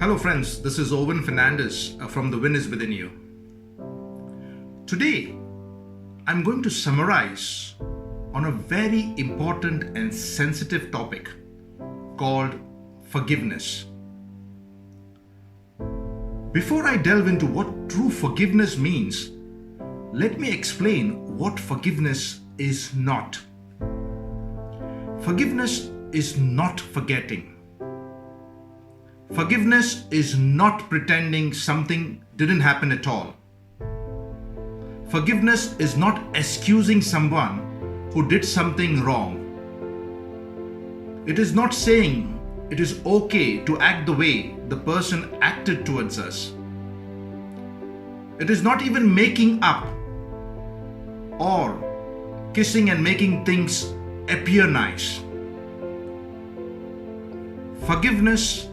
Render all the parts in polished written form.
Hello friends, this is Owen Fernandez from The Win is Within You. Today, I'm going to summarize on a very important and sensitive topic called forgiveness. Before I delve into what true forgiveness means, let me explain what forgiveness is not. Forgiveness is not forgetting. Forgiveness is not pretending something didn't happen at all. Forgiveness is not excusing someone who did something wrong. It is not saying it is okay to act the way the person acted towards us. It is not even making up or kissing and making things appear nice. Forgiveness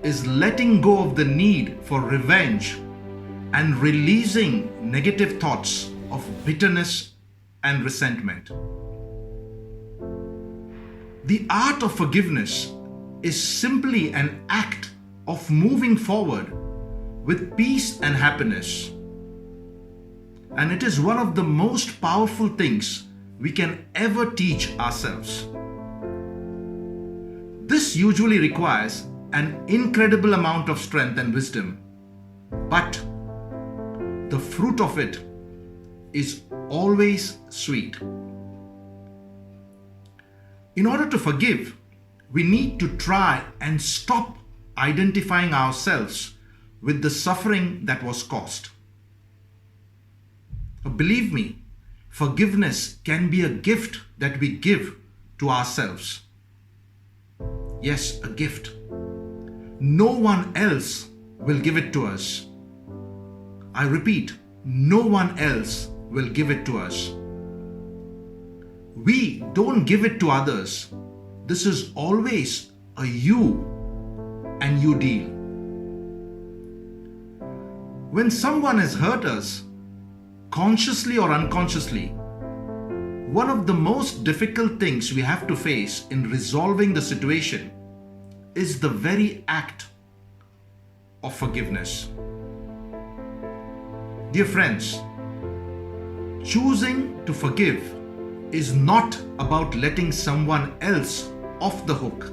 is letting go of the need for revenge and releasing negative thoughts of bitterness and resentment. The art of forgiveness is simply an act of moving forward with peace and happiness. And it is one of the most powerful things we can ever teach ourselves. This usually requires an incredible amount of strength and wisdom, but the fruit of it is always sweet. In order to forgive, we need to try and stop identifying ourselves with the suffering that was caused. Believe me, forgiveness can be a gift that we give to ourselves. Yes, a gift. No one else will give it to us. I repeat, no one else will give it to us. We don't give it to others. This is always a you and you deal. When someone has hurt us, consciously or unconsciously, one of the most difficult things we have to face in resolving the situation is the very act of forgiveness. Dear friends, choosing to forgive is not about letting someone else off the hook.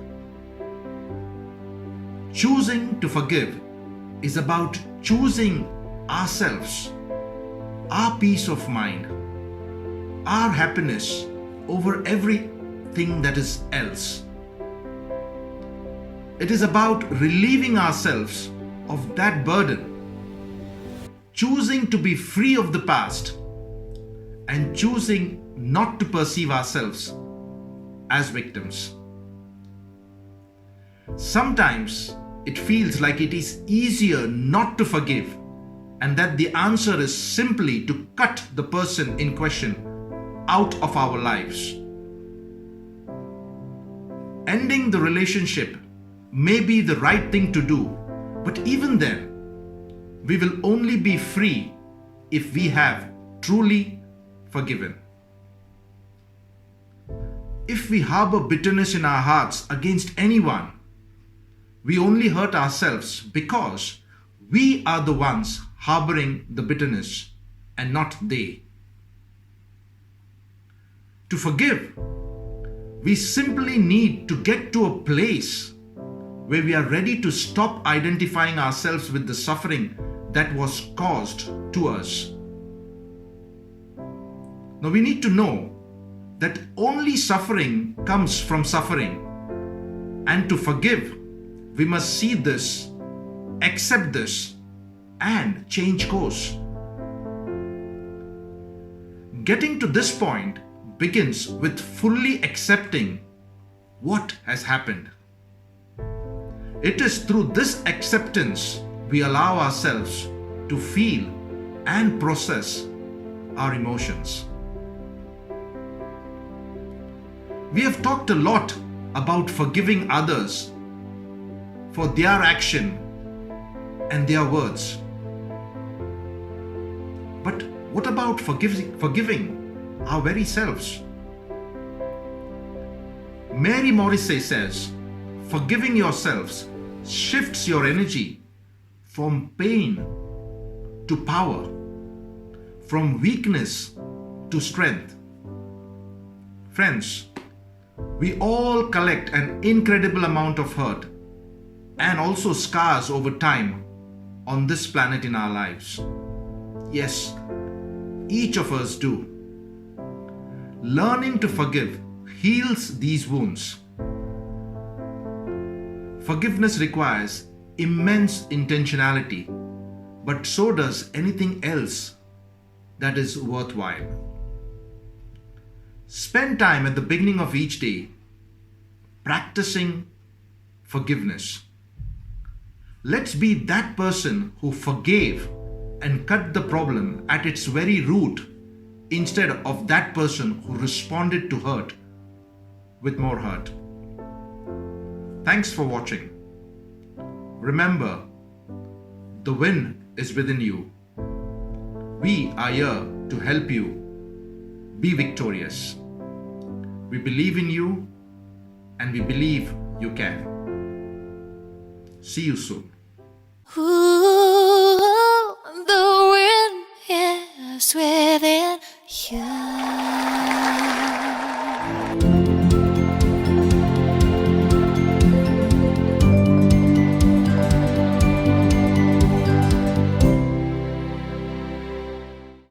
Choosing to forgive is about choosing ourselves, our peace of mind, our happiness over everything that is else. It is about relieving ourselves of that burden, choosing to be free of the past, and choosing not to perceive ourselves as victims. Sometimes it feels like it is easier not to forgive, and that the answer is simply to cut the person in question out of our lives. Ending the relationship may be the right thing to do, but even then, we will only be free if we have truly forgiven. If we harbor bitterness in our hearts against anyone, we only hurt ourselves because we are the ones harboring the bitterness and not they. To forgive, we simply need to get to a place where we are ready to stop identifying ourselves with the suffering that was caused to us. Now we need to know that only suffering comes from suffering, and to forgive, we must see this, accept this, and change course. Getting to this point begins with fully accepting what has happened. It is through this acceptance we allow ourselves to feel and process our emotions. We have talked a lot about forgiving others for their action and their words. But what about forgiving our very selves? Mary Morrissey says, forgiving yourselves shifts your energy from pain to power, from weakness to strength. Friends, we all collect an incredible amount of hurt and also scars over time on this planet in our lives. Yes, each of us do. Learning to forgive heals these wounds. Forgiveness requires immense intentionality, but so does anything else that is worthwhile. Spend time at the beginning of each day practicing forgiveness. Let's be that person who forgave and cut the problem at its very root instead of that person who responded to hurt with more hurt. Thanks for watching. Remember, the win is within you. We are here to help you be victorious. We believe in you and we believe you can. See you soon. Ooh.